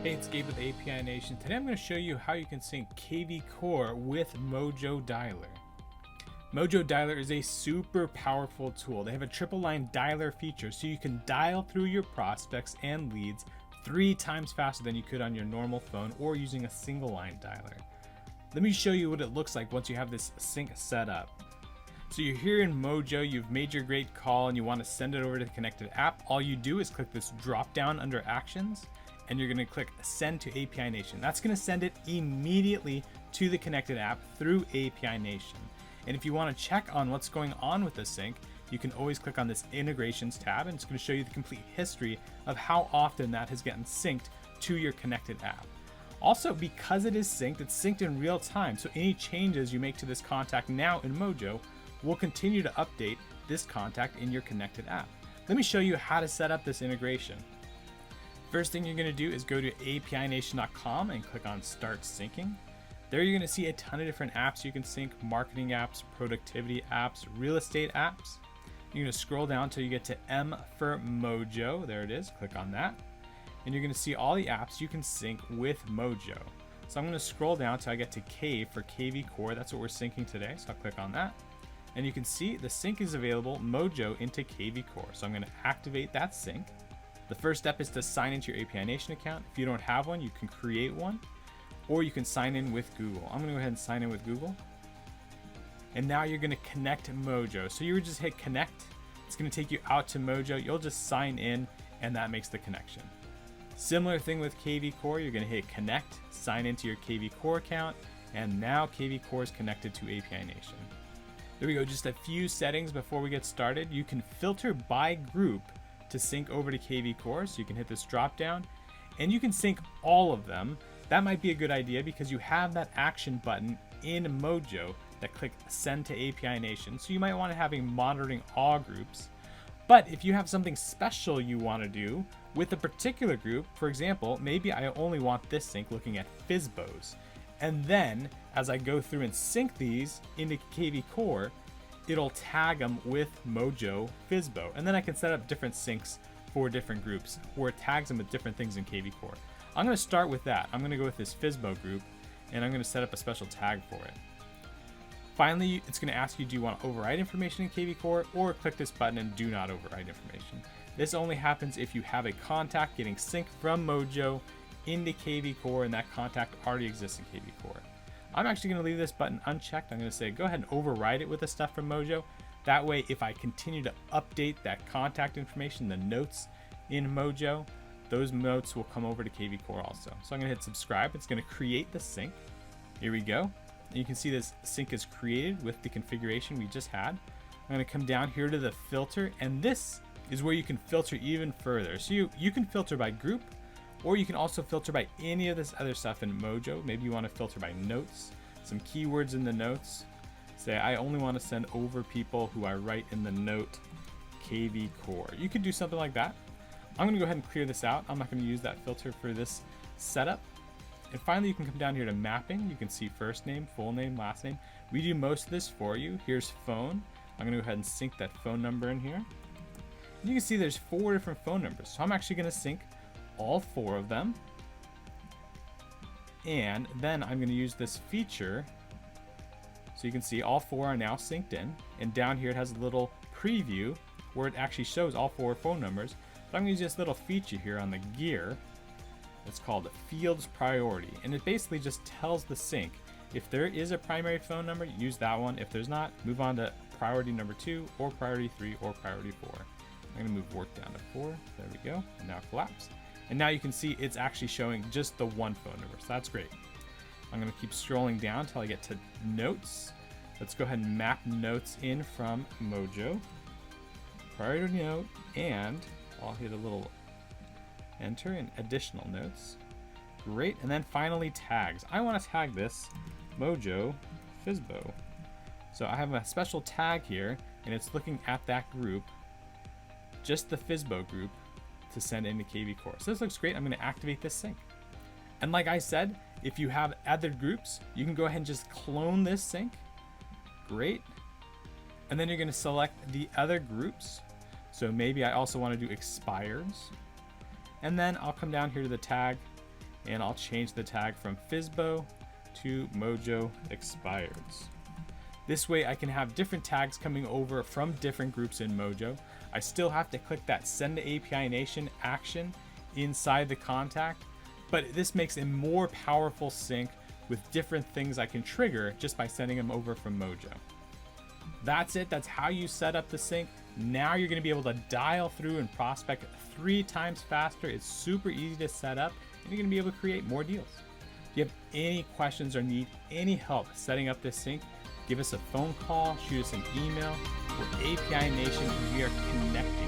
Hey, it's Gabe with API Nation. Today I'm going to show you how you can sync kvCORE with Mojo Dialer. Mojo Dialer is a super powerful tool. They have a triple line dialer feature, so you can dial through your prospects and leads 3 times faster than you could on your normal phone or using a single line dialer. Let me show you what it looks like once you have this sync set up. So you're here in Mojo, you've made your great call and you want to send it over to the connected app. All you do is click this drop down under Actions, and you're going to click Send to API Nation. That's going to send it immediately to the connected app through API Nation. And if you want to check on what's going on with the sync, you can always click on this Integrations tab, and it's going to show you the complete history of how often that has gotten synced to your connected app. Also, because it is synced, it's synced in real time, so any changes you make to this contact now in Mojo will continue to update this contact in your connected app. Let me show you how to set up this integration. First thing you're going to do is go to apination.com and click on Start Syncing. There you're going to see a ton of different apps you can sync: marketing apps, productivity apps, real estate apps. You're going to scroll down until you get to M for Mojo. There it is. Click on that. And you're going to see all the apps you can sync with Mojo. So I'm going to scroll down until I get to K for kvCORE. That's what we're syncing today. So I'll click on that. And you can see the sync is available, Mojo into kvCORE. So I'm going to activate that sync. The first step is to sign into your API Nation account. If you don't have one, you can create one, or you can sign in with Google. I'm going to go ahead and sign in with Google. And now you're going to connect Mojo. So you would just hit connect. It's going to take you out to Mojo. You'll just sign in, and that makes the connection. Similar thing with kvCORE. You're going to hit connect, sign into your kvCORE account, and now kvCORE is connected to API Nation. There we go. Just a few settings before we get started. You can filter by group to sync over to kvCORE, so you can hit this drop down and you can sync all of them. That might be a good idea because you have that action button in Mojo that click Send to API Nation, so you might want to have a monitoring all groups. But if you have something special you want to do with a particular group, for example, maybe I only want this sync looking at FSBOs, and then as I go through and sync these into kvCORE, it'll tag them with Mojo FSBO, and then I can set up different syncs for different groups where it tags them with different things in kvCORE. I'm going to start with that. I'm going to go with this FSBO group, and I'm going to set up a special tag for it. Finally, it's going to ask you, do you want to override information in kvCORE, or click this button and do not override information. This only happens if you have a contact getting synced from Mojo into kvCORE and that contact already exists in kvCORE. I'm actually going to leave this button unchecked. I'm going to say go ahead and override it with the stuff from Mojo. That way, if I continue to update that contact information, the notes in Mojo, those notes will come over to kvCORE also. So I'm going to hit subscribe. It's going to create the sync. Here we go. And you can see this sync is created with the configuration we just had. I'm going to come down here to the filter, and this is where you can filter even further. So you can filter by group, or you can also filter by any of this other stuff in Mojo. Maybe you want to filter by notes, some keywords in the notes. Say, I only want to send over people who I write in the note kvCORE. You could do something like that. I'm going to go ahead and clear this out. I'm not going to use that filter for this setup. And finally, you can come down here to mapping. You can see first name, full name, last name. We do most of this for you. Here's phone. I'm going to go ahead and sync that phone number in here. And you can see there's 4 different phone numbers. So I'm actually going to sync all 4 of them, and then I'm going to use this feature so you can see all 4 are now synced in, and down here it has a little preview where it actually shows all 4 phone numbers. But I'm going to use this little feature here on the gear. It's called Fields Priority, and it basically just tells the sync if there is a primary phone number, use that one. If there's not, move on to priority number 2 or priority 3 or priority 4. I'm going to move work down to 4. There we go, and now collapse. And now you can see it's actually showing just the 1 phone number, so that's great. I'm going to keep scrolling down until I get to notes. Let's go ahead and map notes in from Mojo. Priority note, and I'll hit a little enter in additional notes. Great, and then finally tags. I want to tag this Mojo FSBO. So I have a special tag here, and it's looking at that group, just the FSBO group, to send into kvCORE. So this looks great. I'm going to activate this sync. And like I said, if you have other groups, you can go ahead and just clone this sync. Great. And then you're going to select the other groups. So maybe I also want to do expires. And then I'll come down here to the tag and I'll change the tag from FSBO to Mojo Expireds. This way I can have different tags coming over from different groups in Mojo. I still have to click that send to API Nation action inside the contact, but this makes a more powerful sync with different things I can trigger just by sending them over from Mojo. That's it. That's how you set up the sync. Now you're going to be able to dial through and prospect 3 times faster. It's super easy to set up, and you're going to be able to create more deals. If you have any questions or need any help setting up this sync, give us a phone call, shoot us an email. We're API Nation, and we are connecting